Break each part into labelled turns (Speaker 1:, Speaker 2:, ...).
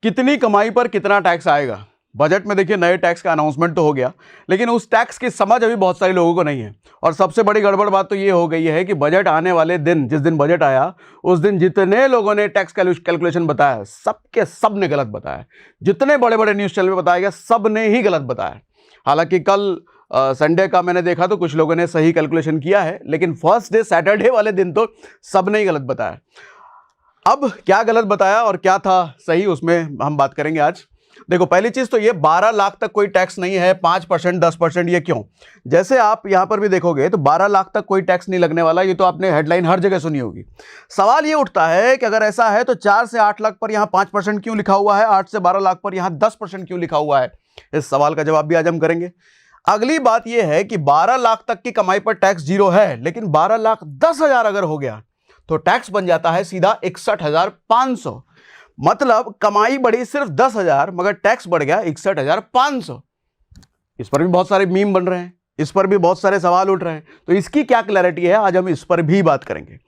Speaker 1: कितनी कमाई पर कितना टैक्स आएगा। बजट में देखिए नए टैक्स का अनाउंसमेंट तो हो गया, लेकिन उस टैक्स की समझ अभी बहुत सारे लोगों को नहीं है। और सबसे बड़ी गड़बड़ बात तो ये हो गई है कि बजट आने वाले दिन, जिस दिन बजट आया उस दिन जितने लोगों ने टैक्स कैलकुलेशन बताया सबके सब ने गलत बताया। जितने बड़े बड़े न्यूज़ चैनल में बताया गया सब ने ही गलत बताया। हालांकि कल संडे का मैंने देखा तो कुछ लोगों ने सही कैलकुलेशन किया है, लेकिन फर्स्ट डे सैटरडे वाले दिन तो सब ने ही गलत बताया। अब क्या गलत बताया और क्या था सही, उसमें हम बात करेंगे आज। देखो पहली चीज तो ये 12 लाख तक कोई टैक्स नहीं है, 5% 10%, ये क्यों? जैसे आप यहां पर भी देखोगे तो 12 लाख तक कोई टैक्स नहीं लगने वाला, ये तो आपने हेडलाइन हर जगह सुनी होगी। सवाल ये उठता है कि अगर ऐसा है तो 4 से 8 लाख पर यहां 5% क्यों लिखा हुआ है, 8 से 12 लाख पर यहां 10% क्यों लिखा हुआ है? इस सवाल का जवाब भी आज हम करेंगे। अगली बात यह है कि 12 लाख तक की कमाई पर टैक्स जीरो है, लेकिन 12,10,000 अगर हो गया तो टैक्स बन जाता है सीधा 61,500। मतलब कमाई बढ़ी सिर्फ 10,000 मगर टैक्स बढ़ गया 61,500। इस पर भी बहुत सारे मीम बन रहे हैं, इस पर भी बहुत सारे सवाल उठ रहे हैं, तो इसकी क्या क्लैरिटी है आज हम इस पर भी बात करेंगे।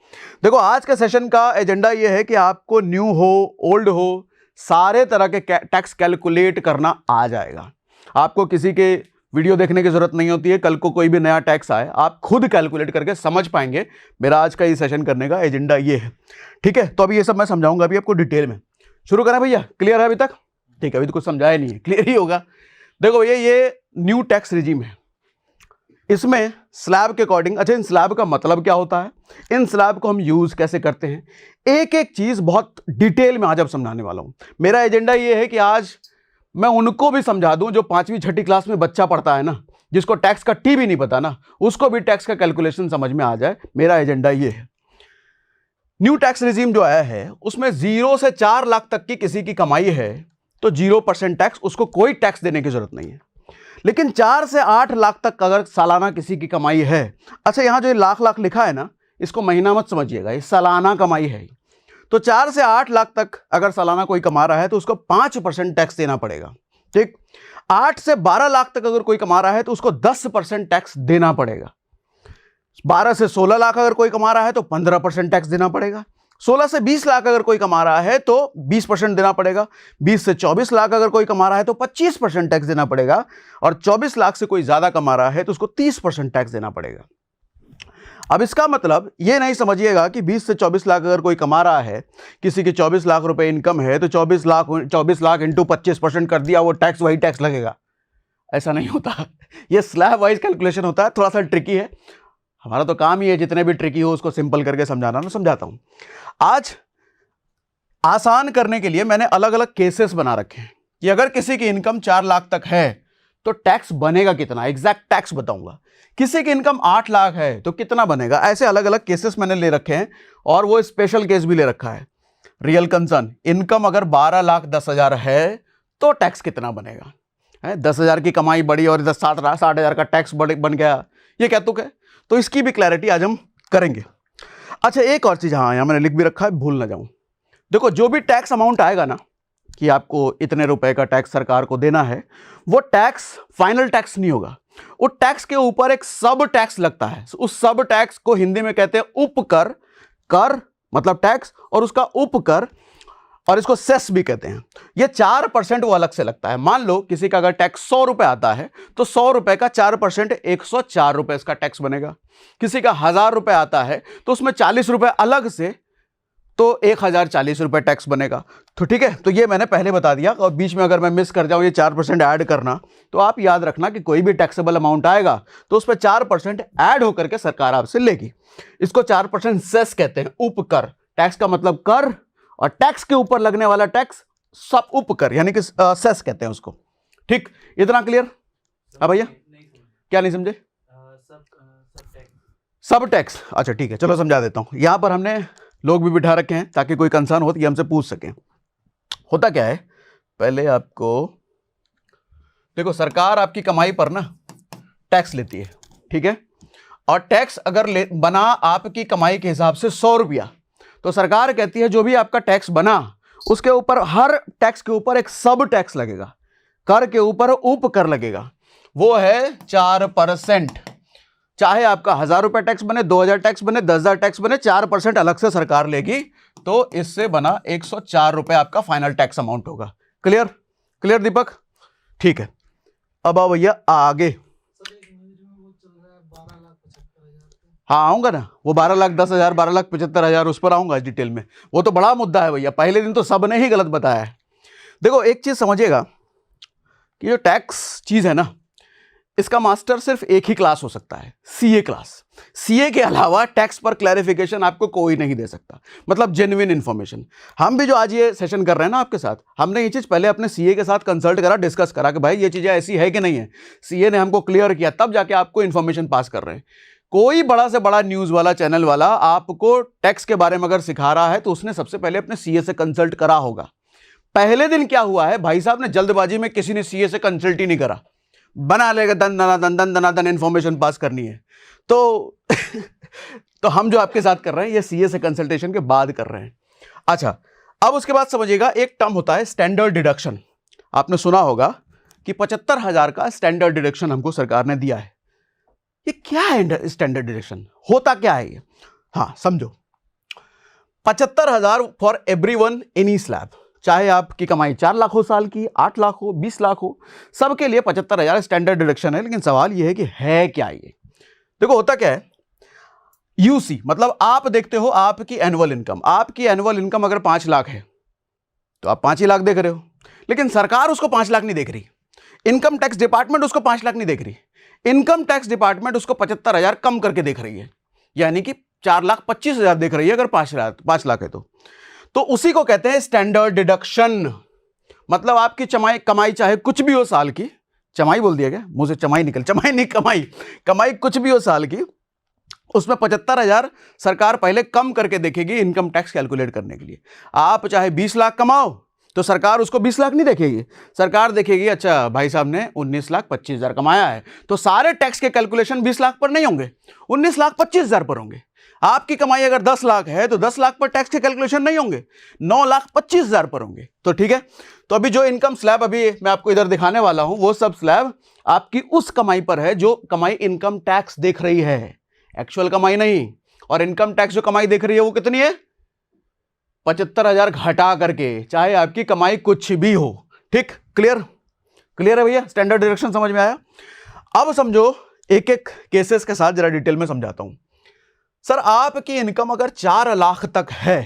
Speaker 1: देखो आज के सेशन का एजेंडा यह है कि आपको न्यू हो ओल्ड हो सारे तरह के टैक्स कैलकुलेट करना आ जाएगा। आपको किसी के वीडियो देखने की जरूरत नहीं होती है। कल को कोई भी नया टैक्स आए आप खुद कैलकुलेट करके समझ पाएंगे। मेरा आज का ये सेशन करने का एजेंडा ये है, ठीक है। तो अभी ये सब मैं समझाऊंगा अभी आपको डिटेल में। शुरू करें भैया? क्लियर है अभी तक? ठीक है, अभी तो कुछ समझाया नहीं है, क्लियर ही होगा। देखो भैया ये न्यू टैक्स रिजीम है, इसमें स्लैब के अकॉर्डिंग, अच्छा इन स्लैब का मतलब क्या होता है, इन स्लैब को हम यूज कैसे करते हैं, एक एक चीज बहुत डिटेल में आज अब समझाने वाला हूं। मेरा एजेंडा ये है कि आज मैं उनको भी समझा दूं जो 5वीं 6ठी क्लास में बच्चा पढ़ता है ना, जिसको टैक्स का टी भी नहीं पता ना, उसको भी टैक्स का कैलकुलेशन समझ में आ जाए। मेरा एजेंडा ये है। न्यू टैक्स रिजीम जो आया है उसमें 0 से 4 लाख तक की किसी की कमाई है तो 0% टैक्स, उसको कोई टैक्स देने की जरूरत नहीं है। लेकिन 4 से 8 लाख तक अगर सालाना किसी की कमाई है, अच्छा यहां जो लाख लाख लिखा है ना, इसको महीना मत समझिएगा, ये सालाना कमाई है। तो 4 से 8 लाख तक अगर सालाना कोई कमा रहा है तो उसको 5% टैक्स देना पड़ेगा, ठीक। 8 से 12 लाख तक अगर कोई कमा रहा है तो उसको 10% टैक्स देना पड़ेगा। 12 से 16 लाख अगर कोई कमा रहा है तो 15% टैक्स देना पड़ेगा। 16 से 20 लाख अगर कोई कमा रहा है तो 20% देना पड़ेगा। 20 से 24 लाख अगर कोई कमा रहा है तो 25% टैक्स देना पड़ेगा। और 24 लाख से कोई ज्यादा कमा रहा है तो उसको 30% टैक्स देना पड़ेगा। अब इसका मतलब ये नहीं समझिएगा कि 20 से 24 लाख अगर कोई कमा रहा है, किसी की 24 लाख रुपए इनकम है तो 24 लाख इंटू 25% कर दिया वो टैक्स वही टैक्स लगेगा। ऐसा नहीं होता, ये स्लैब वाइज कैलकुलेशन होता है, थोड़ा सा ट्रिकी है। हमारा तो काम ही है जितने भी ट्रिकी हो उसको सिंपल करके समझाना, मैं समझाता हूं। आज आसान करने के लिए मैंने अलग अलग केसेस बना रखे हैं कि अगर किसी की इनकम 4 लाख तक है तो टैक्स बनेगा कितना, एग्जैक्ट टैक्स बताऊंगा। किसी की इनकम 8 लाख है तो कितना बनेगा, ऐसे अलग अलग केसेस मैंने ले रखे हैं। और वो स्पेशल केस भी ले रखा है, रियल कंसर्न। इनकम अगर 12,10,000 है तो टैक्स कितना बनेगा, 10,000 की कमाई बढ़ी और इधर 60,000 का टैक्स बन गया, ये क्या तुक है? तो इसकी भी क्लैरिटी आज हम करेंगे। अच्छा एक और चीज, हाँ यहाँ मैंने लिख भी रखा है, भूल ना जाऊं। देखो जो भी टैक्स अमाउंट आएगा ना कि आपको इतने रुपए का टैक्स सरकार को देना है, वो टैक्स फाइनल टैक्स नहीं होगा। वो टैक्स के ऊपर एक सब टैक्स लगता है। उस सब टैक्स को हिंदी में कहते हैं उपकर। कर मतलब टैक्स और उसका उपकर, और इसको सेस भी कहते हैं। ये 4% वो अलग से लगता है। मान लो किसी का अगर टैक्स 100 रुपए आता है तो 100 रुपए का 4% 104 रुपए इसका टैक्स बनेगा। किसी का 1000 रुपए आता है तो उसमें 40 रुपए अलग से, तो 1040 रुपए टैक्स बनेगा। तो ठीक है, तो ये मैंने पहले बता दिया। और बीच में अगर मैं मिस कर जाऊं ये 4% ऐड करना, तो आप याद रखना कि कोई भी टैक्सेबल अमाउंट आएगा तो उस पर 4% ऐड होकर के सरकार आपसे लेगी। इसको 4% सेस कहते हैं, उपकर। टैक्स का मतलब कर और टैक्स के ऊपर लगने वाला टैक्स सब उपकर, यानी कि सेस कहते हैं उसको। ठीक, इतना क्लियर? हाँ भैया, क्या नहीं समझे? सब टैक्स, अच्छा ठीक है, चलो समझा देता हूं। यहां पर हमने लोग भी बिठा रखे हैं ताकि कोई कंसर्न हो तो ये हमसे पूछ सकें। होता क्या है, पहले आपको देखो, सरकार आपकी कमाई पर ना टैक्स लेती है, ठीक है। और टैक्स अगर बना आपकी कमाई के हिसाब से 100 रुपया, तो सरकार कहती है जो भी आपका टैक्स बना उसके ऊपर, हर टैक्स के ऊपर एक सब टैक्स लगेगा। कर के ऊपर उपकर लगेगा, वो है 4%। चाहे आपका 1000 रुपये टैक्स बने, 2000 टैक्स बने, 10,000 टैक्स बने, 4% अलग से सरकार लेगी। तो इससे बना 104 रुपये आपका फाइनल टैक्स अमाउंट होगा। क्लियर? क्लियर दीपक? ठीक है, अब आओ भैया आगे। हाँ आऊंगा ना, वो 12,10,000 12,75,000 उस पर आऊंगा डिटेल में। वो तो बड़ा मुद्दा है भैया, पहले दिन तो सबने ही गलत बताया है। देखो एक चीज समझिएगा कि जो टैक्स चीज है ना, इसका मास्टर सिर्फ एक ही क्लास हो सकता है, सीए क्लास। सीए के अलावा टैक्स पर क्लैरिफिकेशन आपको कोई नहीं दे सकता, मतलब जेन्युइन इंफॉर्मेशन। हम भी जो आज ये सेशन कर रहे हैं ना आपके साथ, हमने ये चीज पहले अपने सीए के साथ कंसल्ट करा, डिस्कस करा कि भाई ये चीजें ऐसी है कि नहीं है। सीए ने हमको क्लियर किया, तब जाके आपको इंफॉर्मेशन पास कर रहे हैं। कोई बड़ा से बड़ा न्यूज वाला चैनल वाला आपको टैक्स के बारे में अगर सिखा रहा है तो उसने सबसे पहले अपने सीए से कंसल्ट करा होगा। पहले दिन क्या हुआ है, भाई साहब ने जल्दबाजी में किसी ने सीए से कंसल्ट ही नहीं करा, बना लेगा दन दनादन इंफॉर्मेशन पास करनी है। तो तो हम जो आपके साथ कर रहे हैं ये सीए से कंसल्टेशन के बाद कर रहे हैं। अच्छा, अब उसके बाद समझिएगा, एक टर्म होता है स्टैंडर्ड डिडक्शन। आपने सुना होगा कि 75,000 का स्टैंडर्ड डिडक्शन हमको सरकार ने दिया है। ये क्या है स्टैंडर्ड डिडक्शन, होता क्या है ये? हाँ समझो, 75,000 फॉर एवरीवन एनी स्लैब, चाहे आपकी कमाई 4 लाख हो साल की, 8 लाख हो, 20 लाख हो, सबके लिए 75,000 स्टैंडर्ड डिडक्शन है। लेकिन सवाल यह है कि है क्या ये? देखो होता क्या है, यूसी मतलब आप देखते हो आपकी एनुअल इनकम, आपकी एनुअल इनकम अगर 5 लाख है तो आप 5 ही लाख देख रहे हो, लेकिन सरकार उसको 5 लाख नहीं देख रही, इनकम टैक्स डिपार्टमेंट उसको 5 लाख नहीं देख रही, इनकम टैक्स डिपार्टमेंट उसको 75,000 कम करके देख रही है, यानी कि 4,25,000 देख रही है अगर 5 लाख है तो उसी को कहते हैं स्टैंडर्ड डिडक्शन। मतलब आपकी कमाई चाहे कुछ भी हो साल की, चमाई बोल दिया क्या मुझे, कमाई कुछ भी हो साल की, उसमें 75,000 सरकार पहले कम करके देखेगी इनकम टैक्स कैलकुलेट करने के लिए। आप चाहे 20 लाख कमाओ तो सरकार उसको 20 लाख नहीं देखेगी, सरकार देखेगी अच्छा भाई साहब ने 19,25,000 कमाया है, तो सारे टैक्स के कैलकुलेशन 20 लाख पर नहीं होंगे, 19,25,000 पर होंगे। आपकी कमाई अगर 10 लाख है तो 10 लाख पर टैक्स के कैलकुलेशन नहीं होंगे, 9,25,000 पर होंगे। तो ठीक है, तो अभी जो इनकम स्लैब अभी मैं आपको इधर दिखाने वाला हूं, वो सब स्लैब आपकी उस कमाई पर है जो कमाई इनकम टैक्स देख रही है, एक्चुअल कमाई नहीं। और इनकम टैक्स जो कमाई देख रही है वो कितनी है? 75,000 घटा करके, चाहे आपकी कमाई कुछ भी हो। ठीक, क्लियर है भैया? स्टैंडर्ड डिडक्शन समझ में आया? अब समझो, एक एक केसेस के साथ जरा डिटेल में समझाता हूं। सर आपकी इनकम अगर 4 लाख तक है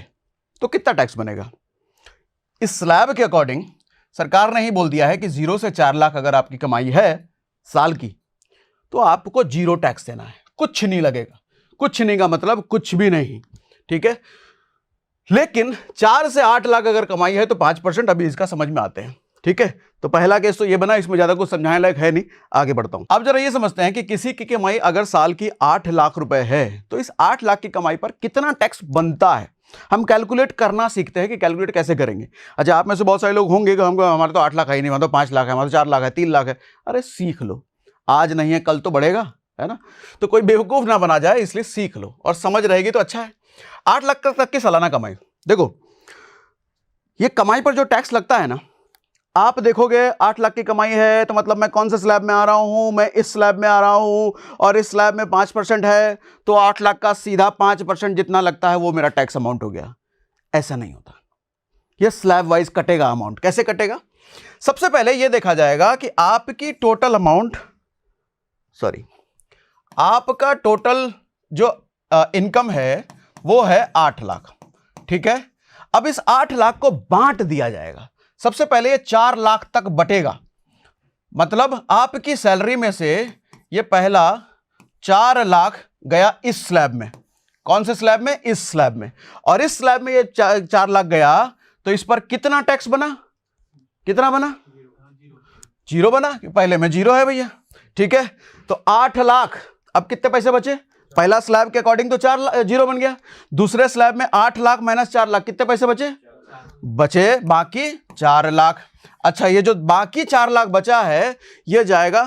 Speaker 1: तो कितना टैक्स बनेगा? इस स्लैब के अकॉर्डिंग सरकार ने ही बोल दिया है कि 0 से 4 लाख अगर आपकी कमाई है साल की तो आपको 0 टैक्स देना है, कुछ नहीं लगेगा। कुछ नहीं का मतलब कुछ भी नहीं, ठीक है। लेकिन 4 से 8 लाख अगर कमाई है तो 5%, अभी इसका समझ में आते हैं, ठीक है। तो पहला केस तो ये बना, इसमें ज्यादा कुछ समझाने लायक है नहीं, आगे बढ़ता हूं। अब जरा ये समझते हैं कि किसी की कमाई अगर साल की 8 लाख रुपए है तो इस 8 लाख की कमाई पर कितना टैक्स बनता है। हम कैलकुलेट करना सीखते हैं कि कैलकुलेट कैसे करेंगे। अच्छा, आप में से बहुत सारे लोग होंगे कि हमको हमारे तो 8 लाख है ही नहीं, हमारे तो 5 लाख है, हमारे तो 4 लाख है, 3 लाख है। अरे सीख लो, आज नहीं है कल तो बढ़ेगा, है ना। तो कोई बेवकूफ ना बना जाए, इसलिए सीख लो और समझ रहेगी तो अच्छा है। 8 लाख तक की सालाना कमाई, देखो ये कमाई पर जो टैक्स लगता है ना, आप देखोगे 8 लाख की कमाई है तो मतलब मैं कौन से स्लैब में आ रहा हूं, मैं इस स्लैब में आ रहा हूं और इस स्लैब में 5% है तो 8 लाख का सीधा 5% जितना लगता है वो मेरा टैक्स अमाउंट हो गया। ऐसा नहीं होता, ये स्लैब वाइज कटेगा अमाउंट। कैसे कटेगा? सबसे पहले ये देखा जाएगा कि आपकी टोटल अमाउंट, आपका टोटल जो इनकम है वो है 8 लाख, ठीक है। अब इस 8 लाख को बांट दिया जाएगा। सबसे पहले ये 4 लाख तक बटेगा, मतलब आपकी सैलरी में से ये पहला 4 लाख गया इस स्लैब में। कौन से स्लैब में? इस स्लैब में। और इस स्लैब में ये 4 लाख गया तो इस पर कितना टैक्स बना? कितना बना? 0 बना। पहले में 0 है भैया, ठीक है। तो 8 लाख, अब कितने पैसे बचे? पहला स्लैब के अकॉर्डिंग तो 0 बन गया। दूसरे स्लैब में 8 लाख माइनस 4 लाख, कितने पैसे बचे? बचे बाकी 4 लाख। अच्छा, ये जो बाकी 4 लाख बचा है ये जाएगा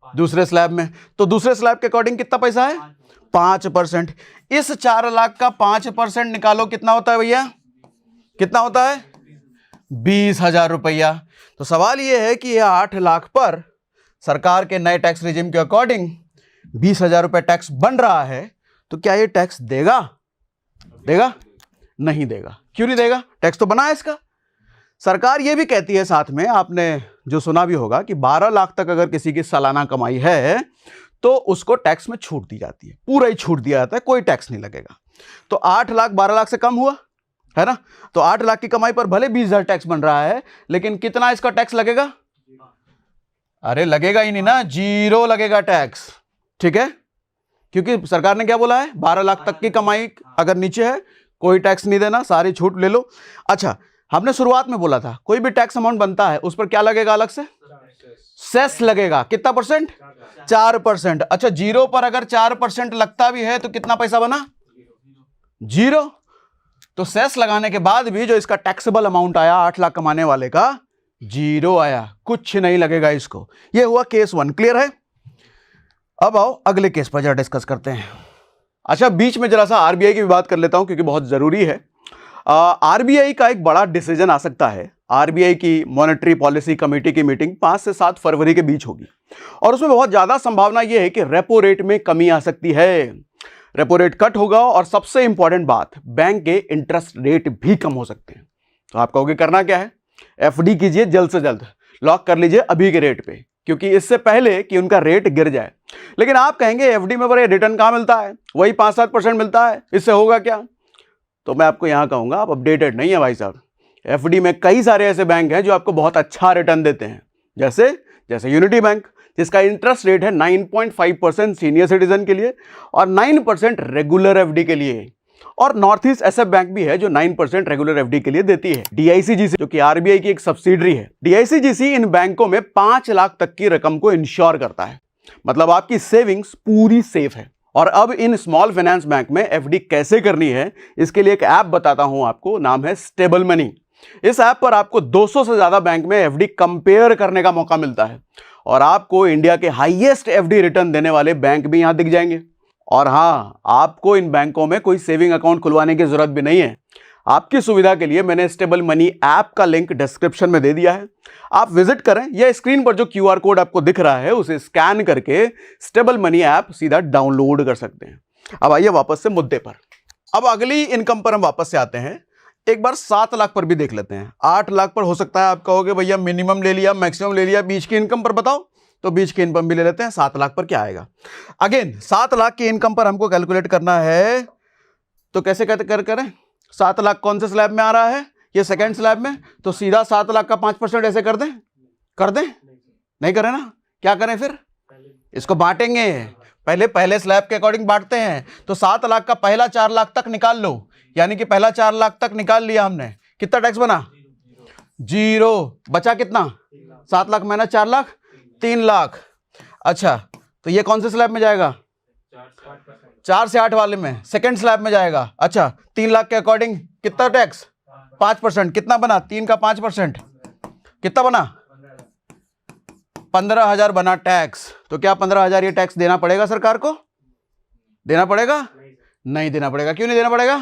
Speaker 1: दूसरे स्लैब में। तो दूसरे स्लैब के अकॉर्डिंग कितना पैसा है? 5%। इस 4 लाख का 5% निकालो, कितना होता है भैया? कितना होता है? 20,000 रुपया। तो सवाल ये है कि ये 8 लाख पर सरकार के नए टैक्स रिजिम के अकॉर्डिंग 20,000 रुपये टैक्स बन रहा है, तो क्या ये टैक्स देगा? देगा? नहीं देगा। क्यों नहीं देगा? टैक्स तो बना है इसका। सरकार ये भी कहती है साथ में, आपने जो सुना भी होगा कि 12 लाख तक अगर किसी की सालाना कमाई है तो उसको टैक्स में छूट दी जाती है, पूरा ही छूट दिया जाता है, कोई टैक्स नहीं लगेगा। तो 8 लाख 12 लाख से कम हुआ है ना, तो 8 लाख की कमाई पर भले 20,000 टैक्स बन रहा है, लेकिन कितना इसका टैक्स लगेगा? अरे लगेगा ही नहीं ना, 0 लगेगा टैक्स। ठीक है, क्योंकि सरकार ने क्या बोला है, 12 लाख तक की कमाई अगर नीचे है कोई टैक्स नहीं देना, सारी छूट ले लो। अच्छा, हमने शुरुआत में बोला था कोई भी टैक्स अमाउंट बनता है उस पर क्या लगेगा? अलग से सेस लगेगा। कितना परसेंट? 4%। अच्छा, 0 पर अगर 4% लगता भी है तो कितना पैसा बना? 0। तो सेस लगाने के बाद भी जो इसका टैक्सेबल अमाउंट आया 8 लाख कमाने वाले का, 0 आया, कुछ नहीं लगेगा इसको। ये हुआ केस 1। क्लियर है? अब आओ अगले केस पर जरा डिस्कस करते हैं। अच्छा, बीच में जरा सा आरबीआई की भी बात कर लेता हूं क्योंकि बहुत जरूरी है। आरबीआई का एक बड़ा डिसीजन आ सकता है। आरबीआई की मॉनेटरी पॉलिसी कमेटी की मीटिंग 5 से 7 फरवरी के बीच होगी और उसमें बहुत ज्यादा संभावना यह है कि रेपो रेट में कमी आ सकती है, रेपो रेट कट होगा और सबसे इंपॉर्टेंट बात, बैंक के इंटरेस्ट रेट भी कम हो सकते हैं। तो आप कहोगे करना क्या है? एफडी कीजिए जल्द से जल्द, लॉक कर लीजिए अभी के रेट पे, क्योंकि इससे पहले कि उनका रेट गिर जाए। लेकिन आप कहेंगे एफडी में बड़े रिटर्न कहां मिलता है, वही 5-7% मिलता है, इससे होगा क्या? तो मैं आपको यहां कहूंगा आप अपडेटेड नहीं है भाई साहब। एफडी में कई सारे ऐसे बैंक हैं जो आपको बहुत अच्छा रिटर्न देते हैं, जैसे यूनिटी बैंक, जिसका इंटरेस्ट रेट है 9.5% सीनियर सिटीजन के लिए और 9% रेगुलर एफडी के लिए, और नॉर्थ ईस्ट एसएफ बैंक भी है जो 9% रेगुलर एफडी के लिए देती है। डीआईसीजीसी जो कि आरबीआई की एक सब्सिडरी है, डीआईसीजीसी इन बैंकों में 5 लाख तक की रकम को इंश्योर करता है, मतलब आपकी सेविंग्स पूरी सेफ है। और अब इन स्मॉल फाइनेंस बैंक में एफडी कैसे करनी है इसके लिए एक ऐप बताता हूं आपको, नाम है स्टेबल मनी। इस ऐप पर आपको 200 से ज्यादा बैंक में एफडी कंपेयर करने का मौका मिलता है और आपको इंडिया के हाईएस्ट एफडी रिटर्न देने वाले बैंक भी यहां दिख जाएंगे। और हां, आपको इन बैंकों में कोई सेविंग अकाउंट खुलवाने की जरूरत भी नहीं है। आपकी सुविधा के लिए मैंने स्टेबल मनी ऐप का लिंक डिस्क्रिप्शन में दे दिया है, आप विजिट करें या स्क्रीन पर जो क्यूआर कोड आपको दिख रहा है उसे स्कैन करके स्टेबल मनी ऐप सीधा डाउनलोड कर सकते हैं। अब आइए वापस से मुद्दे पर। अब अगली इनकम पर हम वापस से आते हैं, एक बार 7 लाख पर भी देख लेते हैं। 8 लाख पर हो सकता है आप कहोगे भैया मिनिमम ले लिया, मैक्सिमम ले लिया, बीच की इनकम पर बताओ, तो बीच की इनकम भी ले लेते हैं। 7 लाख पर क्या आएगा? अगेन 7 लाख की इनकम पर हमको कैलकुलेट करना है, तो कैसे करें? 7 लाख कौन से स्लैब में आ रहा है? ये सेकंड स्लैब में, तो सीधा 7 लाख का 5% ऐसे कर दें? नहीं करें ना, क्या करें फिर? इसको बांटेंगे, पहले स्लैब के अकॉर्डिंग बांटते हैं। तो 7 लाख का पहला 4 लाख तक निकाल लो, यानी कि पहला 4 लाख तक निकाल लिया हमने, कितना टैक्स बना? 0। बचा कितना? 7 लाख माइनस 4 लाख, 3 लाख। अच्छा, तो ये कौन से स्लैब में जाएगा? 4 से 8 वाले में, सेकंड स्लैब में जाएगा। अच्छा, 3 लाख के अकॉर्डिंग कितना टैक्स? 5%। कितना बना? 3 का 5%, कितना बना? 15,000 बना टैक्स। तो क्या 15,000 ये टैक्स देना पड़ेगा सरकार को? देना पड़ेगा? नहीं देना पड़ेगा। क्यों नहीं देना पड़ेगा?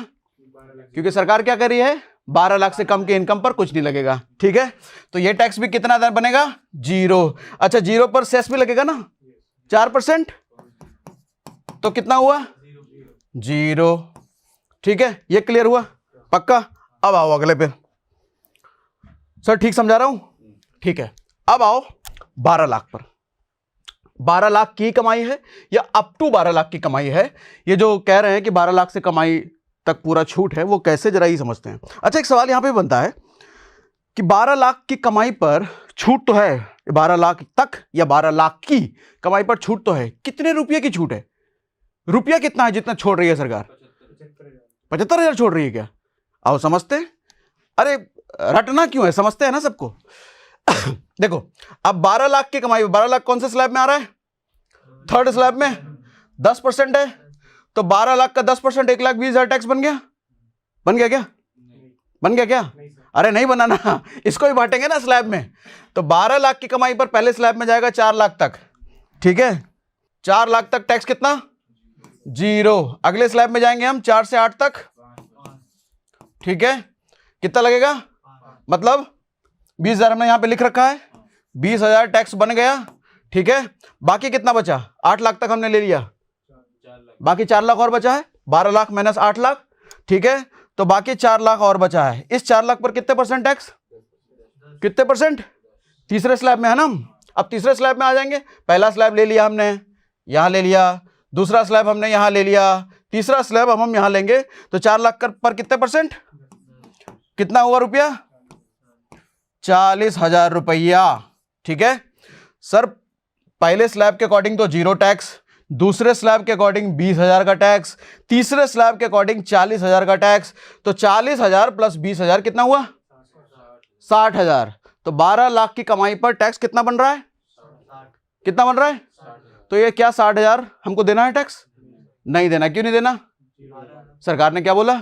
Speaker 1: क्योंकि सरकार क्या कर रही है, 12 लाख से कम की इनकम पर कुछ नहीं लगेगा। ठीक है, तो ये टैक्स भी कितना बनेगा? 0। अच्छा, 0 पर सेस भी लगेगा ना, 4%, तो कितना हुआ? 0। ठीक है, ये क्लियर हुआ? पक्का? अब आओ अगले पे। सर ठीक समझा रहा हूं? ठीक है, अब आओ 12 लाख पर। 12 लाख की कमाई है या अप टू 12 लाख की कमाई है? ये जो कह रहे हैं कि 12 लाख से कमाई तक पूरा छूट है, वो कैसे जरा ही समझते हैं। अच्छा, एक सवाल यहां पे बनता है कि 12 लाख की कमाई पर छूट तो है, 12 लाख तक या 12 लाख की कमाई पर छूट तो है, कितने रुपये की छूट है? रुपया कितना है जितना छोड़ रही है सरकार? 75,000 छोड़ रही है क्या? आओ समझते हैं। अरे रटना क्यों है, समझते हैं ना सबको। देखो, अब 12 लाख की कमाई, 12 लाख कौन से स्लैब में आ रहा है? थर्ड स्लैब में 10% है, तो 12 लाख का 10% 1,20,000 टैक्स बन गया? बन गया क्या? बन गया क्या? अरे नहीं बना ना, इसको ही बांटेंगे ना स्लैब में। तो 12 लाख की कमाई पर पहले स्लैब में जाएगा 4 लाख तक। ठीक है, 4 लाख तक टैक्स कितना? 0। अगले स्लैब में जाएंगे हम 4 से 8 तक। ठीक है, कितना लगेगा? मतलब 20,000 हमने यहां पे लिख रखा है, 20,000 टैक्स बन गया। ठीक है, बाकी कितना बचा? 8 लाख तक हमने ले लिया, बाकी 4 लाख और बचा है। 12 लाख माइनस 8 लाख, ठीक है, तो बाकी 4 लाख और बचा है। इस 4 लाख पर कितने % टैक्स? कितने परसेंट? तीसरे स्लैब में है ना। अब तीसरे स्लैब में आ जाएंगे। पहला स्लैब ले लिया हमने, यहां ले लिया, दूसरा स्लैब हमने यहां ले लिया, तीसरा स्लैब हम यहां लेंगे, तो 4 लाख पर कितने परसेंट? कितना हुआ रुपया? 40,000 रुपया। ठीक है सर, पहले स्लैब के अकॉर्डिंग तो 0 टैक्स, दूसरे स्लैब के अकॉर्डिंग 20,000 का टैक्स, तीसरे स्लैब के अकॉर्डिंग 40,000 का टैक्स। तो 40,000 प्लस 20,000 कितना हुआ? 60,000। तो 12 लाख की कमाई पर टैक्स कितना बन रहा है? कितना बन रहा है? तो ये क्या 60,000 हमको देना है टैक्स? नहीं देना। क्यों नहीं देना? सरकार ने क्या बोला?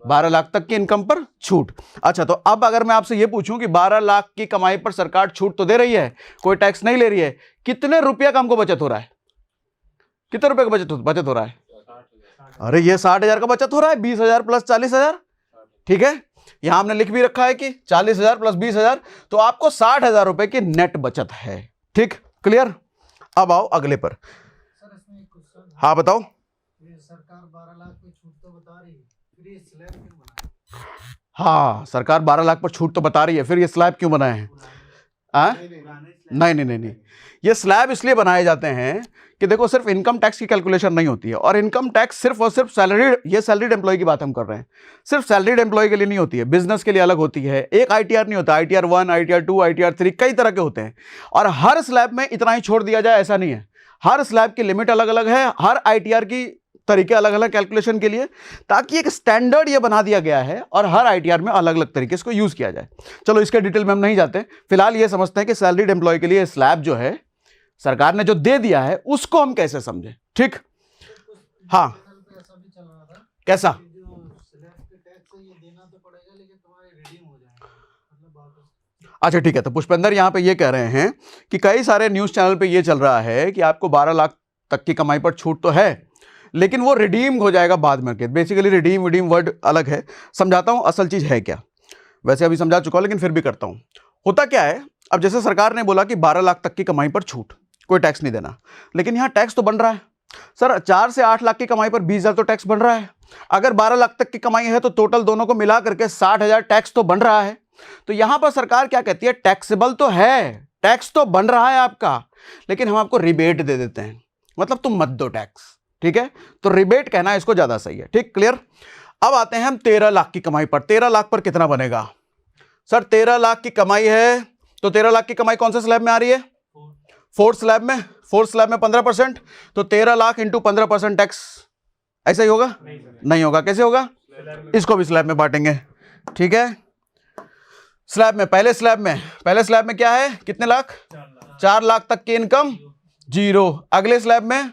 Speaker 1: 12 लाख तक की इनकम पर छूट। अच्छा, तो अब अगर मैं आपसे ये पूछूं कि 12 लाख की कमाई पर सरकार छूट तो दे रही है, कोई टैक्स नहीं ले रही है, कितने रुपया का हमको बचत हो रहा है? कितने रुपए का बचत हो रहा है? अरे ये 60,000 का बचत हो रहा है, 20,000 प्लस 40,000। ठीक है, यहां हमने लिख भी रखा है कि 40,000 प्लस 20,000, तो आपको 60,000 रुपए की नेट बचत है। ठीक, क्लियर? अब आओ अगले पर। हाँ बताओ।
Speaker 2: सरकार 12 लाख पे छूट तो बता रही है, फिर ये स्लैब क्यों बना?
Speaker 1: हाँ, सरकार 12 लाख पर छूट तो बता रही है, फिर ये स्लैब क्यों बनाए हैं? नहीं, ये स्लैब इसलिए बनाए जाते हैं कि देखो, सिर्फ इनकम टैक्स की कैलकुलेशन नहीं होती है, और इनकम टैक्स सिर्फ और सिर्फ सैलरीड एम्प्लॉय की बात हम कर रहे हैं, सिर्फ सैलरीड एम्प्लॉय के लिए नहीं होती है, बिजनेस के लिए अलग होती है। एक ITR नहीं होता, ITR 1, ITR 2, ITR 3, कई तरह के होते हैं। और हर स्लैब में इतना ही छोड़ दिया जाए ऐसा नहीं है, हर स्लैब की लिमिट अलग अलग है, हर ITR की तरीके अलग अलग कैलकुलेशन के लिए, ताकि एक स्टैंडर्ड ये बना दिया गया है और हर ITR में अलग अलग तरीके से इसको यूज किया जाए। चलो इसके डिटेल में हम नहीं जाते, फिलहाल ये समझते हैं कि सैलरीड एम्प्लॉय के लिए स्लैब जो है सरकार ने जो दे दिया है उसको हम कैसे समझें। ठीक, हाँ
Speaker 2: ऐसा भी चल रहा था,
Speaker 1: कैसा?
Speaker 2: जो स्लैब के टैक्स है ये देना तो पड़ेगा, लेकिन तुम्हारे रिडीम हो जाएगा, मतलब वापस।
Speaker 1: अच्छा ठीक है, तो पुष्पेंद्र यहाँ पे ये कह रहे हैं कि कई सारे न्यूज चैनल पे ये चल रहा है कि आपको 12 लाख तक की कमाई पर छूट तो है, लेकिन वो रिडीम हो जाएगा बाद में। बेसिकली रिडीम वर्ड अलग है, समझाता हूं असल चीज है क्या। वैसे अभी समझा चुका हूं, लेकिन फिर भी करता हूं। होता क्या है, अब जैसे सरकार ने बोला कि 12 लाख तक की कमाई पर छूट, कोई टैक्स नहीं देना, लेकिन यहां टैक्स तो बन रहा है सर। 4 से 8 लाख की कमाई पर 20,000 तो टैक्स बन रहा है। अगर 12 लाख तक की कमाई है तो टोटल दोनों को मिला करके 60,000 टैक्स तो बन रहा है। तो यहां पर सरकार क्या कहती है, टैक्सेबल तो है, टैक्स तो बन रहा है आपका, लेकिन हम आपको रिबेट दे देते हैं, मतलब तुम मत दो टैक्स। ठीक है, तो रिबेट कहना इसको ज्यादा सही है। ठीक, क्लियर? अब आते हैं हम 13 लाख की कमाई पर। 13 लाख पर कितना बनेगा सर? 13 लाख की कमाई है, तो 13 लाख की कमाई कौन से स्लैब में आ रही है? फोर्थ स्लैब में। फोर्थ स्लैब में 15%, तो 13 लाख इंटू 15% टैक्स, ऐसा ही होगा? नहीं होगा। कैसे होगा? इसको भी स्लैब में बांटेंगे। ठीक है, स्लैब में, पहले स्लैब में क्या है, कितने लाख? 4 लाख तक की इनकम 0। अगले स्लैब में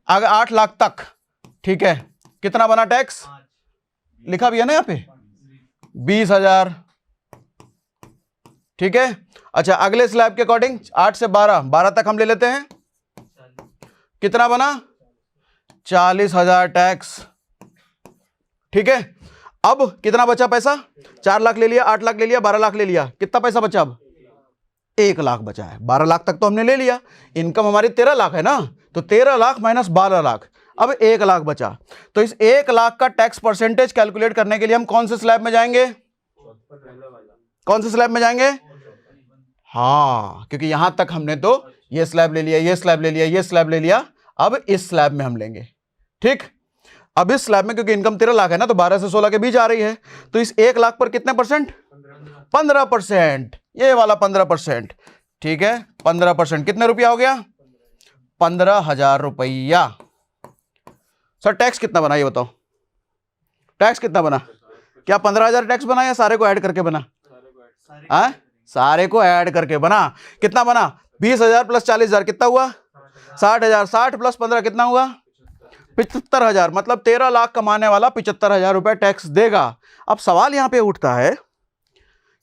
Speaker 1: 8 लाख तक। ठीक है, कितना बना टैक्स? लिखा भी है ना यहाँ पे, 20,000। ठीक है, अच्छा अगले स्लैब के अकॉर्डिंग 8 से 12 तक हम ले लेते हैं, कितना बना? 40,000 टैक्स। ठीक है, अब कितना बचा पैसा? 4 लाख ले लिया, 8 लाख ले लिया, 12 लाख ले लिया, कितना पैसा बचा? अब 1 लाख बचा है। 12 लाख तक तो हमने ले लिया, इनकम हमारी 13 लाख है ना, तो 13 लाख माइनस 12 लाख, अब 1 लाख बचा। तो इस 1 लाख का टैक्स परसेंटेज कैलकुलेट करने के लिए हम कौन से स्लैब में जाएंगे? कौन से स्लैब में जाएंगे? हाँ, क्योंकि यहां तक हमने तो ये स्लैब ले लिया, ये स्लैब ले लिया, ये स्लैब ले लिया, अब इस स्लैब में हम लेंगे। ठीक, अब इस स्लैब में क्योंकि इनकम 13 लाख है ना, तो 12 से 16 के बीच आ रही है, तो इस 1 लाख पर कितने परसेंट? 15%, ये वाला 15%। ठीक है, 15% कितने रुपया हो गया? 15,000 रुपया। सर टैक्स कितना बना ये बताओ, टैक्स कितना बना? क्या 15,000 टैक्स बना या सारे को ऐड करके बना? सारे को ऐड करके बना। कितना बना? 20,000 प्लस 40,000 कितना हुआ? 60,000। 60 प्लस 15 कितना हुआ? 75,000। मतलब 13 लाख कमाने वाला 75,000 रुपए टैक्स देगा। अब सवाल यहां पे उठता है,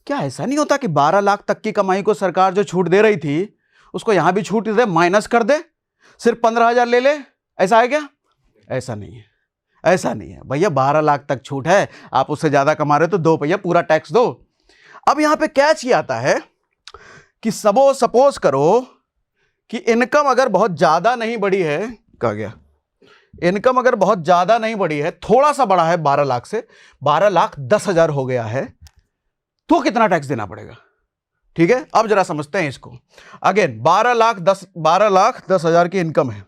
Speaker 1: क्या ऐसा नहीं होता कि 12 लाख तक की कमाई को सरकार जो छूट दे रही थी उसको यहां भी छूट दे, माइनस कर दे, सिर्फ 15,000 ले ले? ऐसा है क्या? ऐसा नहीं है, ऐसा नहीं है भैया। 12 लाख तक छूट है, आप उससे ज्यादा कमा रहे हो तो दो भैया, पूरा टैक्स दो। अब यहां पे कैच ये आता है कि सपोज करो कि इनकम अगर बहुत ज्यादा नहीं बढ़ी है, कहा गया इनकम अगर बहुत ज्यादा नहीं बढ़ी है, थोड़ा सा बढ़ा है 12 लाख से, 12,10,000 हो गया है, तो कितना टैक्स देना पड़ेगा। ठीक है, अब जरा समझते हैं इसको। अगेन 12,10,000 की इनकम है,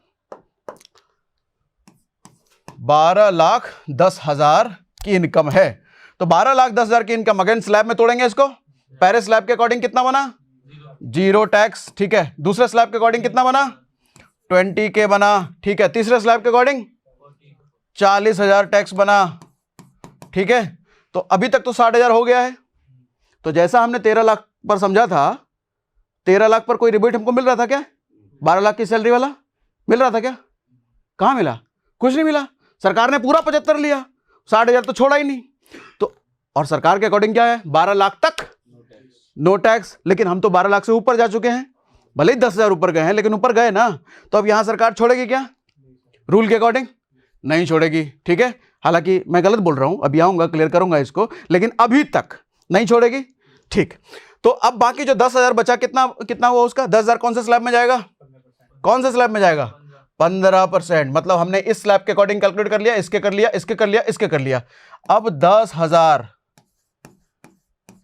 Speaker 1: 12,10,000 की इनकम है, तो 12,10,000 की इनकम अगेन स्लैब में तोड़ेंगे इसको। पहले स्लैब के अकॉर्डिंग कितना बना, 0 टैक्स। ठीक है, दूसरे स्लैब के अकॉर्डिंग कितना बना, 20K बना। ठीक है, तीसरे स्लैब के अकॉर्डिंग 40,000 टैक्स बना। ठीक है, तो अभी तक तो 60,000 हो गया है। तो जैसा हमने 13 लाख पर समझा था, 13 लाख पर कोई रिबेट हमको मिल रहा था क्या? 12 लाख की सैलरी वाला मिल रहा था क्या? कहां मिला? कुछ नहीं मिला। सरकार ने पूरा 75 लिया, 60,000 तो छोड़ा ही नहीं। तो और सरकार के अकॉर्डिंग क्या है, 12 लाख तक नो टैक्स। लेकिन हम तो 12 लाख से ऊपर जा चुके हैं, भले ही 10,000 ऊपर गए हैं, लेकिन ऊपर गए ना। तो अब यहां सरकार छोड़ेगी क्या? रूल के अकॉर्डिंग नहीं छोड़ेगी। ठीक है, हालांकि मैं गलत बोल रहा हूं, अभी आऊंगा, क्लियर करूंगा इसको, लेकिन अभी तक नहीं छोड़ेगी। ठीक, तो अब बाकी जो 10,000 बचा, कितना हुआ उसका? 10,000 कौन से स्लैब में जाएगा? कौन से स्लैब में जाएगा? 15%। मतलब हमने इस स्लैब के अकॉर्डिंग कैलकुलेट कर लिया, इसके कर लिया, इसके कर लिया, इसके कर लिया। अब 10,000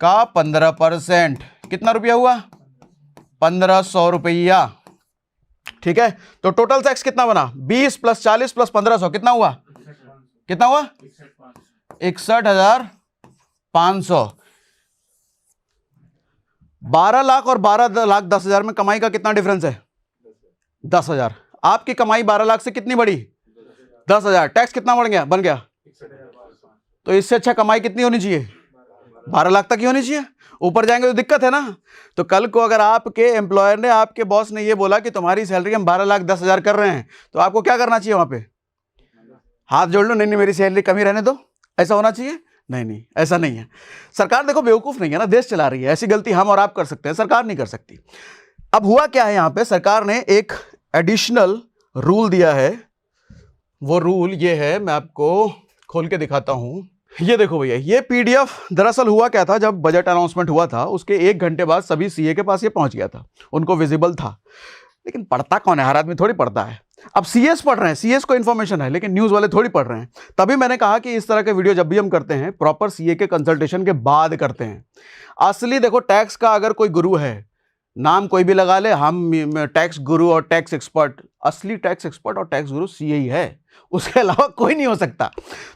Speaker 1: का 15% कितना रुपया हुआ? 1,500 रुपया। ठीक है, तो टोटल टैक्स कितना बना? 20 + 40 + 1,500 कितना हुआ? कितना हुआ? 61,500। 12 लाख और 12,10,000 में कमाई का कितना डिफरेंस है? 10,000। आपकी कमाई 12 लाख से कितनी बढ़ी? 10,000। टैक्स कितना बढ़ गया, बन गया? तो इससे अच्छा कमाई कितनी होनी चाहिए? 12 लाख तक ही होनी चाहिए। ऊपर जाएंगे तो दिक्कत है ना। तो कल को अगर आपके एम्प्लॉयर ने, आपके बॉस ने ये बोला कि तुम्हारी सैलरी हम 12,10,000 कर रहे हैं, तो आपको क्या करना चाहिए? वहां पे हाथ जोड़ लो, नहीं नहीं मेरी सैलरी कम ही रहने दो, ऐसा होना चाहिए? नहीं नहीं, ऐसा नहीं है। सरकार देखो बेवकूफ नहीं है ना, देश चला रही है। ऐसी गलती हम और आप कर सकते हैं, सरकार नहीं कर सकती। अब हुआ क्या है, यहां पे सरकार ने एक एडिशनल रूल दिया है। वो रूल ये है, मैं आपको खोल के दिखाता हूं। ये देखो भैया, ये पीडीएफ दरअसल हुआ क्या था, जब बजट अनाउंसमेंट हुआ था उसके 1 घंटे बाद सभी सीए के पास ये पहुंच गया था, उनको विजिबल था। लेकिन पढ़ता कौन है? हर आदमी थोड़ी पढ़ता है। अब सीएस पढ़ रहे हैं, सीएस को इन्फॉर्मेशन है, लेकिन न्यूज़ वाले थोड़ी पढ़ रहे हैं। तभी मैंने कहा कि इस तरह के वीडियो जब भी हम करते हैं, प्रॉपर सीए के कंसल्टेशन के बाद करते हैं। असली देखो, टैक्स का अगर कोई गुरु है, नाम कोई भी लगा ले, हम टैक्स गुरु और टैक्स एक्सपर्ट, असली टैक्स एक्सपर्ट और टैक्स गुरु सीए ही है, उसके अलावा कोई नहीं हो सकता।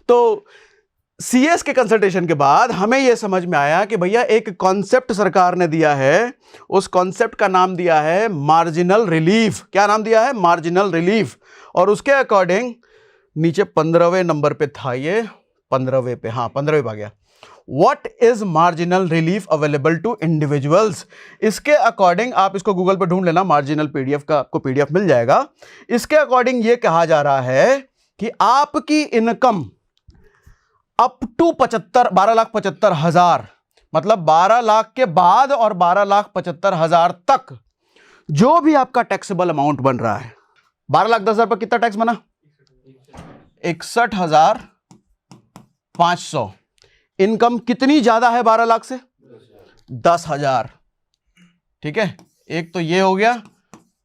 Speaker 1: तो सीएस के कंसल्टेशन के बाद हमें यह समझ में आया कि भैया एक कॉन्सेप्ट सरकार ने दिया है, उस कॉन्सेप्ट का नाम दिया है मार्जिनल रिलीफ। क्या नाम दिया है? Marginal relief. और उसके अकॉर्डिंग नीचे 15वें नंबर पे था ये, 15वें पे, हाँ 15वें पे आ गया। What is marginal relief available to individuals. इसके अकॉर्डिंग आप इसको गूगल पे ढूंढ लेना, मार्जिनल पीडीएफ का आपको पीडीएफ मिल जाएगा। इसके अकॉर्डिंग ये कहा जा रहा है कि आपकी इनकम अप टू 12,75,000, मतलब 12 लाख के बाद और 12,75,000 तक जो भी आपका टैक्सेबल अमाउंट बन रहा है। 12,10,000 पर कितना टैक्स बना? 61,500। इनकम कितनी ज्यादा है 12 लाख से? 10,000। ठीक है, एक तो ये हो गया,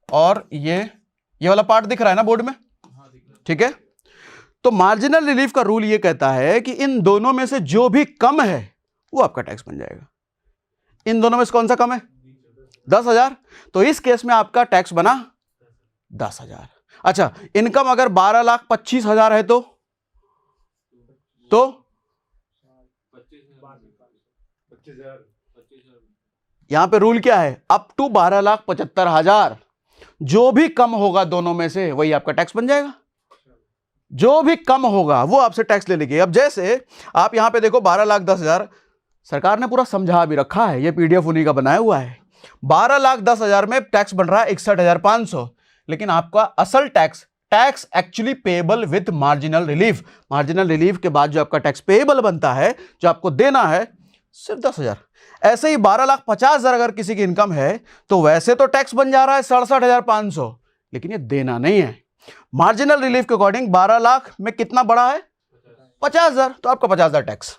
Speaker 1: और ये वाला पार्ट दिख रहा है ना बोर्ड में? ठीक है, तो मार्जिनल रिलीफ का रूल ये कहता है कि इन दोनों में से जो भी कम है वो आपका टैक्स बन जाएगा। इन दोनों में से कौन सा कम है? 10,000। तो इस केस में आपका टैक्स बना 10,000। अच्छा, इनकम अगर 12,25,000 है तो यहां पे रूल क्या है? अप टू 12,75,000, जो भी कम होगा दोनों में से वही आपका टैक्स बन जाएगा। जो भी कम होगा वो आपसे टैक्स ले लेगी। अब जैसे आप यहां पे देखो 12,10,000, सरकार ने पूरा समझा भी रखा है, ये पीडीएफ उन्हीं का बनाया हुआ है। 12,10,000 में टैक्स बन रहा है 61,500, लेकिन आपका असल tax actually payable with marginal relief. Marginal relief के बाद जो आपका टैक्स पेएबल बनता है, जो आपको देना है, सिर्फ 10,000। ऐसे ही 12,50,000 अगर किसी की इनकम है तो वैसे तो टैक्स बन जा रहा है 67,500, लेकिन ये देना नहीं है। मार्जिनल रिलीफ के अकॉर्डिंग 12 लाख में कितना बढ़ा है? 50,000, तो आपका 50,000 टैक्स।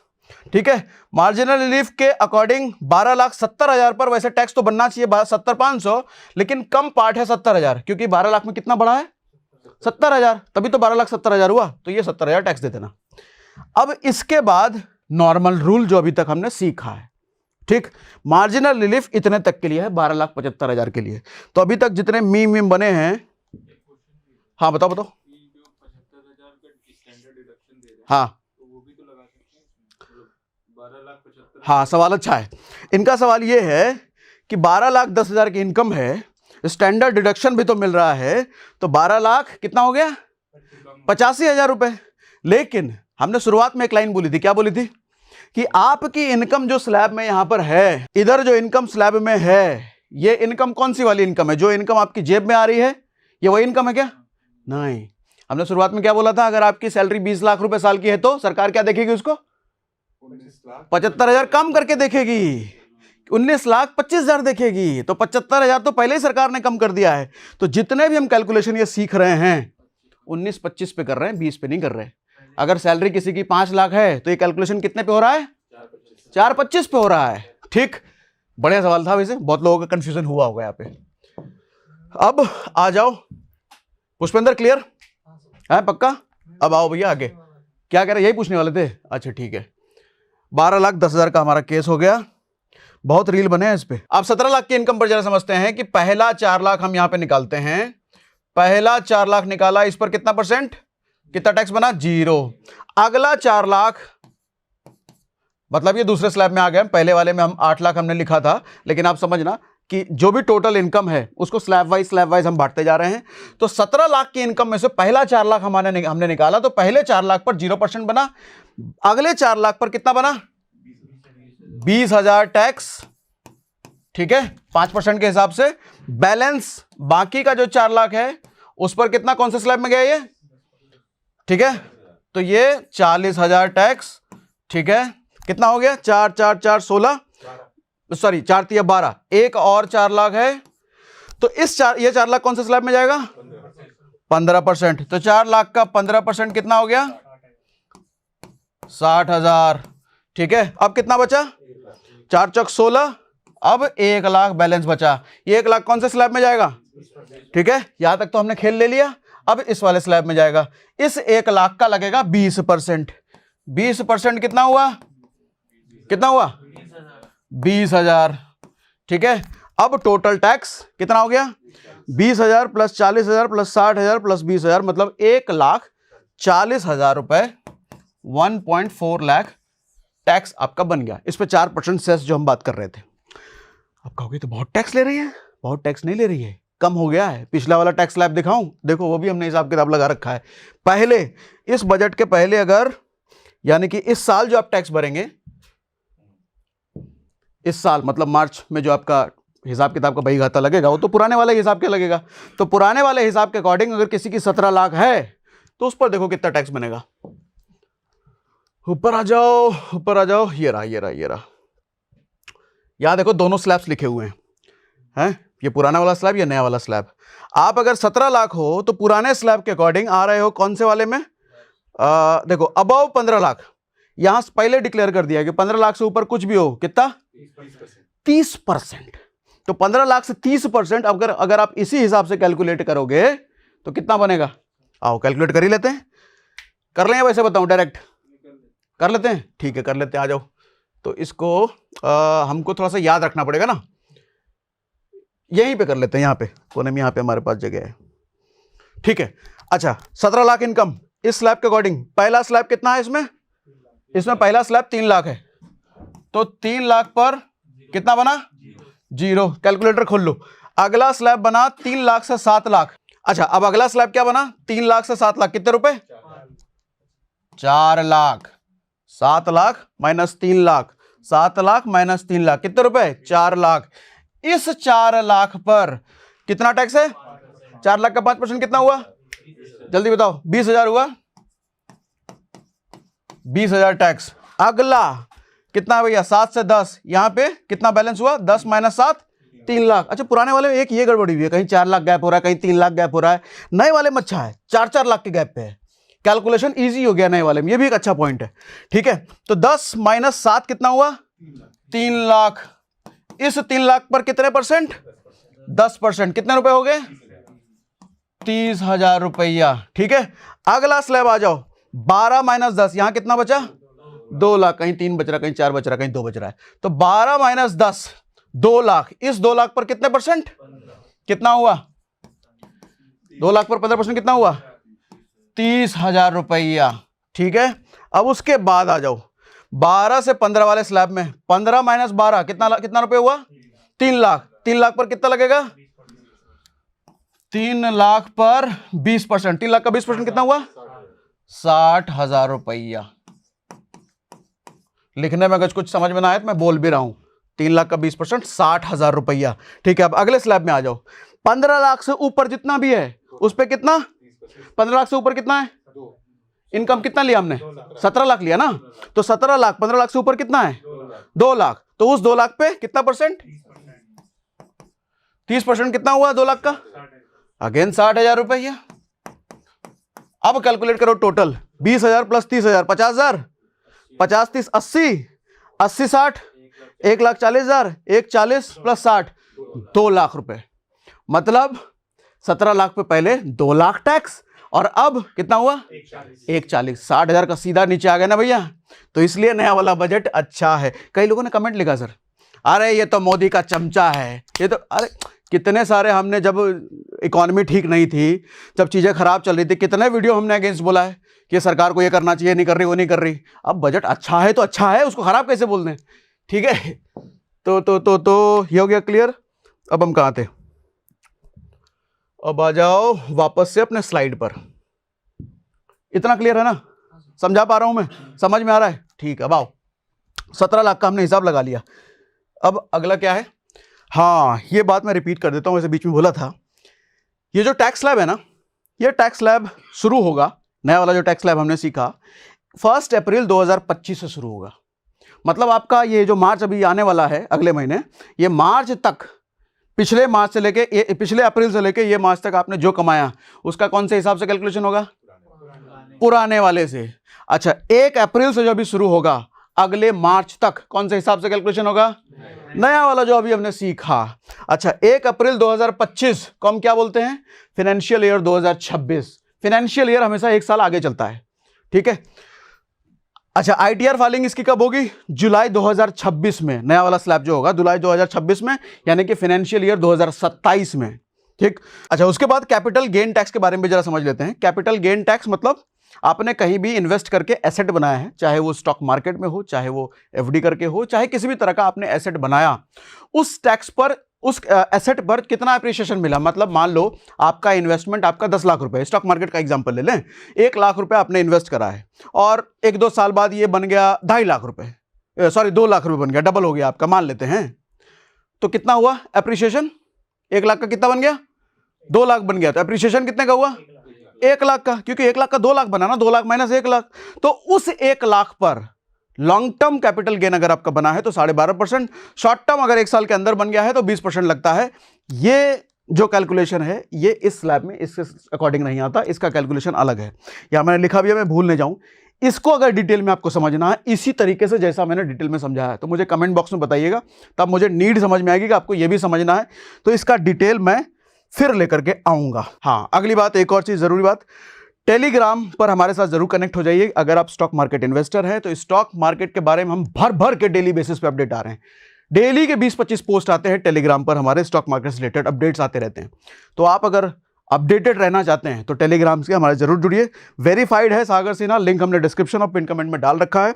Speaker 1: ठीक है, मार्जिनल रिलीफ के अकॉर्डिंग 12,70,000 पर वैसे टैक्स तो बनना चाहिए 70,500, लेकिन कम पार्ट है 70,000, क्योंकि 12 लाख में कितना बढ़ा है? 70,000, तभी तो 12,70,000 हुआ, तो ये 70,000 टैक्स दे देना। अब इसके बाद नॉर्मल रूल जो अभी तक हमने सीखा है, ठीक, मार्जिनल रिलीफ इतने तक के लिए है, 12,75,000 के लिए। तो अभी तक जितने मीम बने हैं, हाँ बताओ बताओ। हाँ हाँ, सवाल अच्छा है। इनका सवाल ये है कि 12,10,000 की इनकम है, स्टैंडर्ड डिडक्शन भी तो मिल रहा है, तो 12 लाख कितना हो गया? 85,000 रुपए। लेकिन हमने शुरुआत में एक लाइन बोली थी, क्या बोली थी? कि आपकी इनकम जो स्लैब में यहां पर है, इधर जो इनकम स्लैब में है, ये इनकम कौन सी वाली इनकम है? जो इनकम आपकी जेब में आ रही है, ये वही इनकम है क्या? नहीं। हमने शुरुआत में क्या बोला था? अगर आपकी सैलरी 20 लाख रुपए साल की है तो सरकार क्या देखेगी उसको? 75,000 कम करके देखेगी, 19,25,000 देखेगी। तो 75,000 तो पहले ही सरकार ने कम कर दिया है। तो जितने भी हम कैलकुलेशन ये सीख रहे हैं 19-25 पे कर रहे हैं, 20 पे नहीं कर रहे। अगर सैलरी किसी की 5 लाख है तो ये कैलकुलेशन कितने पे हो रहा है? 4-25 पे हो रहा है। ठीक, बढ़िया सवाल था वैसे, बहुत लोगों का कंफ्यूजन हुआ होगा यहाँ पे। अब आ जाओ पुष्पेंद्र, क्लियर है पक्का? अब आओ भैया आगे, क्या कह रहे? यही पूछने वाले थे? अच्छा ठीक है। 12,10,000 का हमारा केस हो गया, बहुत रील बने हैं इस पे। आप 17 लाख की इनकम पर जरा समझते हैं कि पहला 4 लाख हम यहां पे निकालते हैं। पहला 4 लाख निकाला, इस पर कितना परसेंट, कितना टैक्स बना? 0। अगला 4 लाख, मतलब ये दूसरे स्लैब में आ गए। पहले वाले में हम 8 लाख हमने लिखा था, लेकिन आप समझना कि जो भी टोटल इनकम है उसको स्लैब वाइज हम बांटते जा रहे हैं। तो 17 लाख की इनकम में से पहला 4 लाख हमने निकाला, तो पहले 4 लाख पर 0% बना। अगले 4 लाख पर कितना बना? 20,000 टैक्स, ठीक है, 5% के हिसाब से। बैलेंस बाकी का जो 4 लाख है उस पर कितना, कौन से स्लैब में गया ये? ठीक है, तो ये 40,000 टैक्स, ठीक है। कितना हो गया? 4 4 4 16, सॉरी 4 3 12, एक और 4 लाख है। तो ये 4 लाख कौन से स्लैब में जाएगा? 15%। तो 4 लाख का 15% कितना हो गया? 60,000, ठीक है। अब कितना बचा? 4 चौक 16, अब 1 लाख बैलेंस बचा। ये 1 लाख कौन से स्लैब में जाएगा? ठीक है, यहां तक तो हमने खेल ले लिया। अब इस वाले स्लैब में जाएगा। इस 1 लाख का लगेगा 20%। 20% कितना हुआ? कितना हुआ? 20,000, ठीक है। अब टोटल टैक्स कितना हो गया? 20,000 प्लस 40,000 प्लस 60,000 प्लस 20,000, मतलब 1,40,000 रुपए, 1.4 लाख टैक्स आपका बन गया। इस पे 4% सेस जो हम बात कर रहे थे। आप कहोगे तो बहुत टैक्स ले रही है। बहुत टैक्स नहीं ले रही है, कम हो गया है। पिछला वाला टैक्स स्लैब दिखाऊं? देखो वो भी हमने हिसाब किताब लगा रखा है। पहले इस बजट के पहले, अगर यानी कि इस साल जो आप टैक्स भरेंगे, इस साल मतलब मार्च में जो आपका हिसाब किताब का बही खाता लगेगा, वो तो पुराने वाले हिसाब के लगेगा। तो पुराने वाले हिसाब के अकॉर्डिंग अगर किसी की 17 लाख है तो उस पर देखो कितना टैक्स बनेगा। ऊपर आ जाओ, ऊपर आ जाओ, ये रहा ये रहा ये रहा। यहां देखो दोनों स्लैब्स लिखे हुए हैं, ये पुराना वाला स्लैब, ये नया वाला स्लैब। आप अगर 17 लाख हो तो पुराने स्लैब के अकॉर्डिंग आ रहे हो कौन से वाले में? देखो अबव 15 लाख, यहां पहले डिक्लेयर कर दिया कि 15 लाख से ऊपर कुछ भी हो, कितना? 30%। तो 15 लाख से 30% अगर आप इसी हिसाब से कैलकुलेट करोगे तो कितना बनेगा? आओ कैलकुलेट कर ही लेते हैं। कर लें वैसे बताऊं डायरेक्ट? कर लेते हैं, ठीक है कर लेते हैं, आ जाओ। तो इसको हमको थोड़ा सा याद रखना पड़ेगा ना, यहीं पे कर लेते हैं, यहाँ पे कोने में, यहाँ पे हमारे पास जगह है, ठीक है। अच्छा 17 लाख इनकम इस स्लैब के अकॉर्डिंग, पहला स्लैब कितना है इसमें? इसमें पहला स्लैब 3 लाख है, तो 3 लाख पर कितना बना? 0। कैलकुलेटर खोल लो। अगला स्लैब बना 3 लाख से 7 लाख। अच्छा अब अगला स्लैब क्या बना? 3 लाख से 7 लाख, कितने रुपए? 4 लाख। 7 लाख माइनस 3 लाख, 7 लाख माइनस 3 लाख, कितने रुपए? 4 लाख। इस 4 लाख पर कितना टैक्स है? 4 लाख का 5% कितना हुआ? जल्दी बताओ। 20,000 हुआ, 20,000 टैक्स। अगला कितना भैया? 7 से 10, यहां पे कितना बैलेंस हुआ? 10 माइनस 7, 3 लाख। अच्छा पुराने वाले में एक ये गड़बड़ी हुई है, कहीं 4 लाख गैप हो रहा है, कहीं 3 लाख गैप हो रहा है। नए वाले में अच्छा है, 4-4 लाख के गैप पे है, कैलकुलेशन इजी हो गया नए वाले में, ये भी एक अच्छा पॉइंट है, ठीक है। तो 10 माइनस 7 कितना हुआ? 3 लाख। इस 3 लाख पर कितने परसेंट? 10%, कितने रुपए हो गए? 30,000 रुपया, ठीक है। अगला स्लैब आ जाओ, 12 माइनस 10, यहां कितना बचा? 2 लाख, कहीं 3 बच रहा, कहीं 4 बच रहा, कहीं 2 बच रहा है। तो 12 माइनस 10 2 लाख। इस 2 लाख पर कितने परसेंट, कितना हुआ? 2 लाख पर 15% कितना हुआ? 30,000 रुपया। ठीक है, अब उसके बाद आ जाओ 12 से 15 वाले स्लैब में 15 माइनस 12 कितना रुपए हुआ? 3 लाख। 3 लाख पर कितना लगेगा? 3 लाख पर 20%। 3 लाख का 20% कितना हुआ? 60,000 रुपया। लिखने में अगर कुछ समझ में ना आए तो मैं बोल भी रहा हूं। 3 लाख का 20% 60,000 रुपया। ठीक है, अब अगले स्लैब में आ जाओ। 15 लाख से ऊपर जितना भी है उस पे कितना? 15 लाख से ऊपर कितना है? इनकम कितना लिया हमने? 17 लाख लिया ना। तो 17 लाख 15 लाख से ऊपर कितना है? 2 लाख। तो उस 2 लाख पे कितना परसेंट? 30% कितना हुआ 2 लाख का? अगेन 60,000 रुपया। अब कैलकुलेट करो टोटल। 20,000 प्लस 30,000 50,000। 50 30 80 80 60 1,40,000। 1,40 प्लस 60 2 लाख रुपए। मतलब 17 लाख पे पहले 2 लाख टैक्स और अब कितना हुआ? 1,40। 60,000 का सीधा नीचे आ गया ना भैया। तो इसलिए नया वाला बजट अच्छा है। कई लोगों ने कमेंट लिखा सर अरे ये तो मोदी का चमचा है, ये तो अरे कितने सारे हमने जब इकोनॉमी ठीक नहीं थी, जब चीज़ें खराब चल रही थी, कितने वीडियो हमने अगेंस्ट बोला है कि सरकार को ये करना चाहिए, नहीं कर रही, वो नहीं कर रही। अब बजट अच्छा है तो अच्छा है, उसको खराब कैसे बोल दें? ठीक है, तो ये हो गया क्लियर। अब हम कहाँ थे? अब आ जाओ वापस से अपने स्लाइड पर। इतना क्लियर है ना? समझा पा रहा हूं मैं? समझ में आ रहा है? ठीक है, अब आओ। 17 लाख का हमने हिसाब लगा लिया। अब अगला क्या है? हाँ, ये बात मैं रिपीट कर देता हूं, वैसे बीच में बोला था। ये जो टैक्स स्लैब है ना, ये टैक्स स्लैब शुरू होगा, नया वाला जो टैक्स स्लैब हमने सीखा 1 अप्रैल 2025 से शुरू होगा। मतलब आपका ये जो मार्च अभी आने वाला है अगले महीने, ये मार्च तक, पिछले अप्रैल से लेके ये मार्च तक आपने जो कमाया उसका कौन से हिसाब से कैलकुलेशन होगा? पुराने वाले से। अच्छा, 1 अप्रैल से जो अभी शुरू होगा अगले मार्च तक कौन से हिसाब से कैलकुलेशन होगा? नया वाला जो अभी हमने सीखा। अच्छा, 1 अप्रैल 2025 को हम क्या बोलते हैं? Financial year 2026। फाइनेंशियल ईयर हमेशा 1 साल आगे चलता है। ठीक है। अच्छा, आईटीआर फाइलिंग इसकी कब होगी? जुलाई 2026 में। नया वाला स्लैब जो होगा जुलाई 2026 में, यानी कि फाइनेंशियल ईयर 2027 में। ठीक। अच्छा, उसके बाद कैपिटल गेन टैक्स के बारे में भी जरा समझ लेते हैं। कैपिटल गेन टैक्स मतलब आपने कहीं भी इन्वेस्ट करके एसेट बनाया है, चाहे वो स्टॉक मार्केट में हो, चाहे वो एफडी करके हो, चाहे किसी भी तरह का आपने एसेट बनाया, उस टैक्स पर, उस एसेट पर कितना एप्रिसिएशन मिला। मतलब मान लो आपका इन्वेस्टमेंट आपका 10 लाख रुपए, स्टॉक मार्केट का एग्जांपल ले लें, 1 लाख रुपए आपने इन्वेस्ट करा है और 1-2 साल बाद ये बन गया 2.5 लाख रुपए, सॉरी 2 लाख रुपए बन गया, डबल हो गया आपका, मान लेते हैं। तो कितना हुआ एप्रिसिएशन? 1 लाख का कितना बन गया? 2 लाख बन गया। तो एप्रिसिएशन कितने का हुआ? 1 लाख का, क्योंकि 1 लाख का 2 लाख बना ना, 2 लाख माइनस 1 लाख। तो उस 1 लाख पर लॉन्ग टर्म कैपिटल गेन अगर आपका बना है तो 12.5%, शॉर्ट टर्म अगर 1 साल के अंदर बन गया है तो 20% लगता है। ये जो कैलकुलेशन है ये इस स्लैब में इसके अकॉर्डिंग नहीं आता, इसका कैलकुलेशन अलग है। या मैंने लिखा भी है, मैं भूल नहीं जाऊं। इसको अगर डिटेल में आपको समझना है इसी तरीके से जैसा मैंने डिटेल में समझाया है तो मुझे कमेंट बॉक्स में बताइएगा, तब मुझे नीड समझ में आएगी कि आपको ये भी समझना है। तो इसका डिटेल मैं फिर लेकर के आऊंगा। हाँ, अगली बात, एक और चीज, जरूरी बात, टेलीग्राम पर हमारे साथ जरूर कनेक्ट हो जाइए। अगर आप स्टॉक मार्केट इन्वेस्टर हैं तो स्टॉक मार्केट के बारे में हम भर भर के डेली बेसिस पे अपडेट आ रहे हैं। डेली के 20-25 पोस्ट आते हैं टेलीग्राम पर, हमारे स्टॉक मार्केट से रिलेटेड अपडेट्स आते रहते हैं। तो आप अगर अपडेटेड रहना चाहते हैं तो टेलीग्राम से हमारे जरूर जुड़िए। वेरीफाइड है सागर सिन्हा, लिंक हमने डिस्क्रिप्शन और पिन कमेंट में डाल रखा है,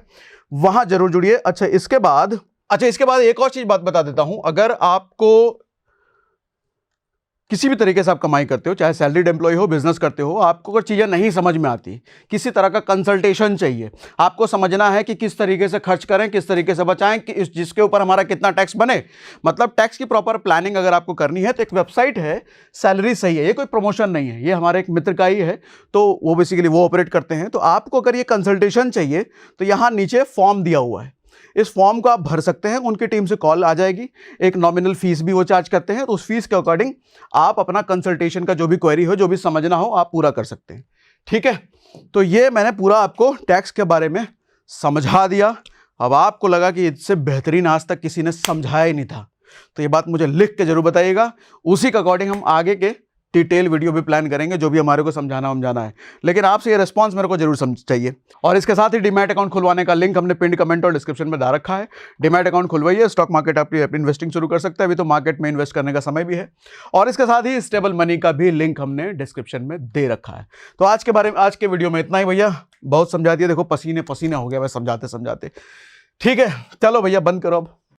Speaker 1: वहां जरूर जुड़िए। अच्छा, इसके बाद एक और चीज बात बता देता हूं। अगर आपको किसी भी तरीके से आप कमाई करते हो, चाहे सैलरीड एम्प्लॉय हो, बिजनेस करते हो, आपको अगर चीज़ें नहीं समझ में आती, किसी तरह का कंसल्टेशन चाहिए, आपको समझना है कि किस तरीके से खर्च करें, किस तरीके से बचाएं, कि जिसके ऊपर हमारा कितना टैक्स बने, मतलब टैक्स की प्रॉपर प्लानिंग अगर आपको करनी है तो एक वेबसाइट है सैलरी सही है। ये कोई प्रमोशन नहीं है, ये हमारे एक मित्र का ही है, तो वो बेसिकली वो ऑपरेट करते हैं। तो आपको अगर ये कंसल्टेशन चाहिए तो यहाँ नीचे फॉर्म दिया हुआ है, इस फॉर्म को आप भर सकते हैं, उनकी टीम से कॉल आ जाएगी। एक नॉमिनल फीस भी वो चार्ज करते हैं, तो उस फीस के अकॉर्डिंग आप अपना कंसल्टेशन का जो भी क्वेरी हो, जो भी समझना हो, आप पूरा कर सकते हैं। ठीक है, तो ये मैंने पूरा आपको टैक्स के बारे में समझा दिया। अब आपको लगा कि इससे बेहतरीन आज तक किसी ने समझाया ही नहीं था, तो ये बात मुझे लिख के जरूर बताइएगा, उसी के अकॉर्डिंग हम आगे के डिटेल वीडियो भी प्लान करेंगे, जो भी हमारे को समझाना है। लेकिन आपसे ये रिस्पांस मेरे को जरूर समझ चाहिए। और इसके साथ ही डीमैट अकाउंट खुलवाने का लिंक हमने पिंड कमेंट और डिस्क्रिप्शन में डाल रखा है। डीमैट अकाउंट खुलवाइए, स्टॉक मार्केट आप इन्वेस्टिंग शुरू कर सकते हैं, अभी तो मार्केट में इन्वेस्ट करने का समय भी है। और इसके साथ ही स्टेबल मनी का भी लिंक हमने डिस्क्रिप्शन में दे रखा है। तो आज के वीडियो में इतना ही भैया, बहुत समझा दिया, देखो पसीने पसीना हो गया मैं समझाते समझाते। ठीक है, चलो भैया बंद करो अब।